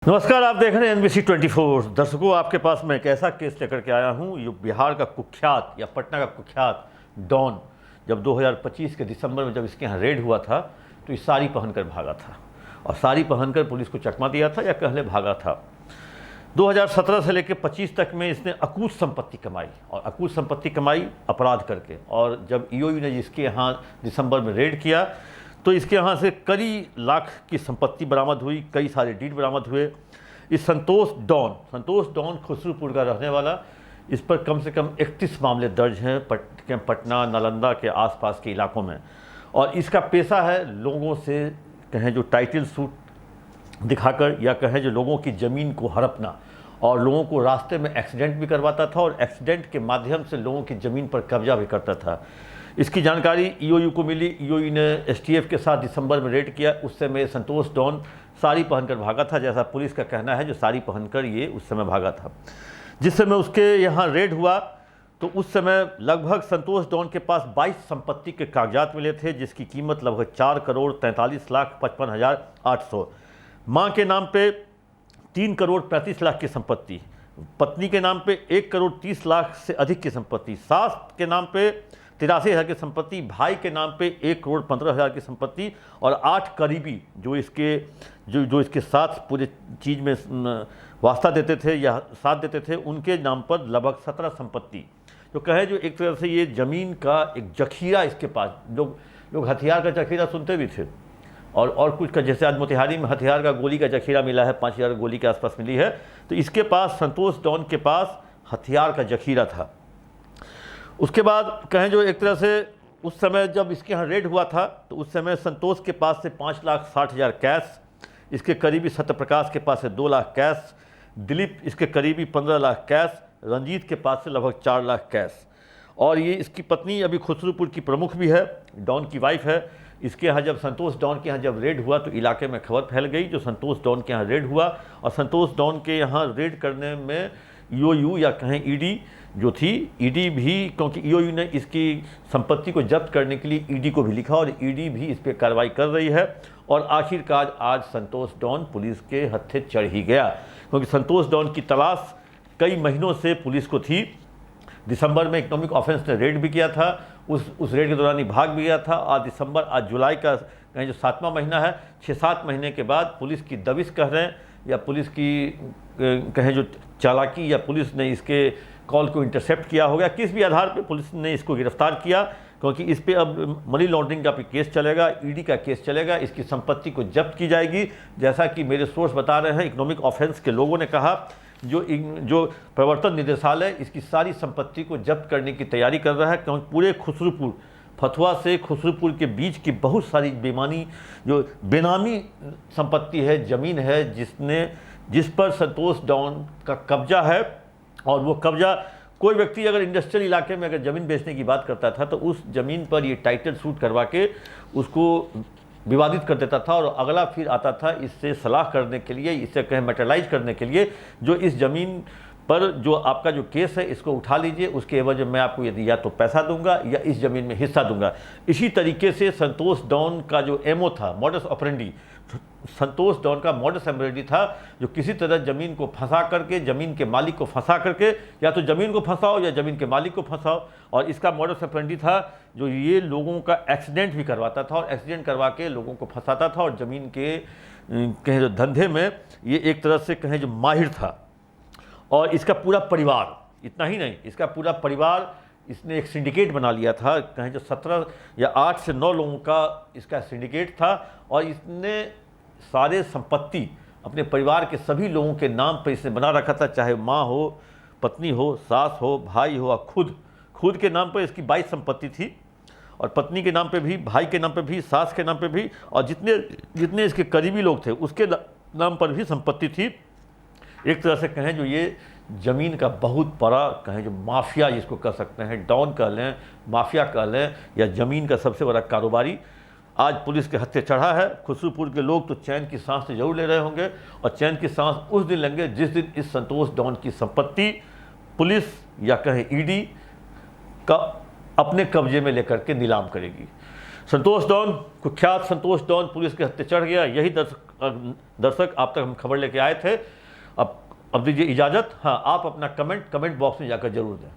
नमस्कार, आप देख रहे हैं NBC 24। दर्शकों, आपके पास मैं एक ऐसा केस लेकर के आया हूं। ये बिहार का कुख्यात या पटना का कुख्यात डॉन जब 2025 के दिसंबर में जब इसके यहाँ रेड हुआ था तो ये साड़ी पहनकर भागा था और साड़ी पहनकर पुलिस को चकमा दिया था या कहले भागा था। 2017 से लेकर 25 तक में इसने अकूत संपत्ति कमाई और अकूत संपत्ति कमाई अपराध करके। और जब ईओयू ने जिसके यहाँ दिसंबर में रेड किया तो इसके यहाँ से कई लाख की संपत्ति बरामद हुई, कई सारे डीड बरामद हुए। इस संतोष डॉन खुसरूपुर का रहने वाला, इस पर कम से कम 31 मामले दर्ज हैं पटना नालंदा के आसपास के इलाकों में। और इसका पेशा है लोगों से कहें जो टाइटल सूट दिखाकर या कहें जो लोगों की ज़मीन को हड़पना, और लोगों को रास्ते में एक्सीडेंट भी करवाता था और एक्सीडेंट के माध्यम से लोगों की ज़मीन पर कब्जा भी करता था। इसकी जानकारी ईओयू को मिली। ईओयू ने एसटीएफ के साथ दिसंबर में रेड किया। उस समय संतोष डॉन साड़ी पहनकर भागा था, जैसा पुलिस का कहना है, जो साड़ी पहनकर ये उस समय भागा था। जिस समय उसके यहाँ रेड हुआ तो उस समय लगभग संतोष डॉन के पास 22 संपत्ति के कागजात मिले थे, जिसकी कीमत लगभग 4,43,55,800। माँ के नाम पे 3,35,00,000 की संपत्ति, पत्नी के नाम पे 1,30,00,000 से अधिक की संपत्ति, सास के नाम पे 83,000 की संपत्ति, भाई के नाम पे 1,15,00,000 की संपत्ति और 8 करीबी जो इसके साथ पूरे चीज़ में वास्ता देते थे या साथ देते थे, उनके नाम पर लगभग 17 संपत्ति। जो कहे जो एक तरह से ये ज़मीन का एक जखीरा इसके पास, लोग हथियार का जखीरा सुनते भी थे और कुछ का, जैसे आज मोतिहारी में हथियार का गोली का जखीरा मिला है, 5,000 गोली के आसपास मिली है, तो इसके पास संतोष डॉन के पास हथियार का जखीरा था। उसके बाद कहें जो एक तरह से उस समय जब इसके यहाँ रेड हुआ था तो उस समय संतोष के पास से 5,60,000 कैश, इसके करीबी सत्यप्रकाश के पास से 2 लाख कैश, दिलीप इसके करीबी 15 लाख कैश, रंजीत के पास से लगभग 4 लाख कैश। और ये इसकी पत्नी अभी खुसरूपुर की प्रमुख भी है, डॉन की वाइफ है। इसके यहाँ जब संतोष डॉन के यहाँ जब रेड हुआ तो इलाके में खबर फैल गई जो संतोष डॉन के यहाँ रेड हुआ। और संतोष डॉन के यहाँ रेड करने में ईओयू या कहें ईडी जो थी, ईडी भी, क्योंकि ईओयू ने इसकी संपत्ति को जब्त करने के लिए ईडी को भी लिखा और ईडी भी इस पर कार्रवाई कर रही है। और आखिरकार आज संतोष डॉन पुलिस के हत्थे चढ़ ही गया, क्योंकि संतोष डॉन की तलाश कई महीनों से पुलिस को थी। दिसंबर में इकोनॉमिक ऑफेंस ने रेड भी किया था, उस रेड के दौरान ही भाग भी गया था। आज जुलाई का कहें जो 7वां महीना है, 6-7 महीने के बाद पुलिस की दबिश कह रहे हैं या पुलिस की कहें जो चालाकी या पुलिस ने इसके कॉल को इंटरसेप्ट किया हो गया, किस भी आधार पे पुलिस ने इसको गिरफ्तार किया, क्योंकि इस पे अब मनी लॉन्ड्रिंग का भी केस चलेगा, ईडी का केस चलेगा, इसकी संपत्ति को जब्त की जाएगी। जैसा कि मेरे सोर्स बता रहे हैं, इकोनॉमिक ऑफेंस के लोगों ने कहा जो प्रवर्तन निदेशालय इसकी सारी संपत्ति को जब्त करने की तैयारी कर रहा है, क्योंकि पूरे खुसरूपुर, फतुहा से खुसरूपुर के बीच की बहुत सारी बेनामी संपत्ति है, ज़मीन है, जिस पर संतोष डॉन का कब्जा है। और वो कब्जा, कोई व्यक्ति अगर इंडस्ट्रियल इलाके में अगर ज़मीन बेचने की बात करता था तो उस ज़मीन पर ये टाइटल सूट करवा के उसको विवादित कर देता था और अगला फिर आता था इससे सलाह करने के लिए, इससे कहें मेटलाइज करने के लिए, जो इस ज़मीन पर जो आपका जो केस है इसको उठा लीजिए, उसके एवज में मैं आपको यदि या तो पैसा दूंगा या इस ज़मीन में हिस्सा दूंगा। इसी तरीके से संतोष डॉन का जो एमओ था, मॉडस ऑपरेंडी, संतोष डॉन का मॉडस ऑपरेंडी था, जो किसी तरह ज़मीन को फंसा करके, ज़मीन के मालिक को फंसा करके, या तो ज़मीन को फंसाओ या ज़मीन के मालिक को फंसाओ। और इसका मॉडस ऑपरेंडी था जो ये लोगों का एक्सीडेंट भी करवाता था और एक्सीडेंट करवा के लोगों को फंसाता था और ज़मीन के कहें जो धंधे में ये एक तरह से कहें जो माहिर था। और इसका पूरा परिवार, इतना ही नहीं, इसका पूरा परिवार, इसने एक सिंडिकेट बना लिया था, कहें जो 17 या 8 से 9 लोगों का इसका सिंडिकेट था। और इसने सारे संपत्ति अपने परिवार के सभी लोगों के नाम पर इसने बना रखा था, चाहे माँ हो, पत्नी हो, सास हो, भाई हो, और खुद के नाम पर इसकी 22 संपत्ति थी और पत्नी के नाम पे भी, भाई के नाम पे भी, सास के नाम पे भी, और जितने इसके करीबी लोग थे उसके नाम पर भी संपत्ति थी। एक तरह से कहें जो ये ज़मीन का बहुत बड़ा कहें जो माफिया जिसको कह सकते हैं, डॉन कह लें, माफिया कह लें, या ज़मीन का सबसे बड़ा कारोबारी आज पुलिस के हत्थे चढ़ा है। खुसरूपुर के लोग तो चैन की सांस तो जरूर ले रहे होंगे, और चैन की सांस उस दिन लेंगे जिस दिन इस संतोष डॉन की संपत्ति पुलिस या कहें ईडी का अपने कब्जे में लेकर के नीलाम करेगी। संतोष डॉन, कुख्यात संतोष डॉन पुलिस के हत्थे चढ़ गया। यही दर्शक दर्शक, आप तक हम खबर लेके आए थे। अब दीजिए इजाज़त। हाँ, आप अपना कमेंट बॉक्स में जाकर जरूर दें।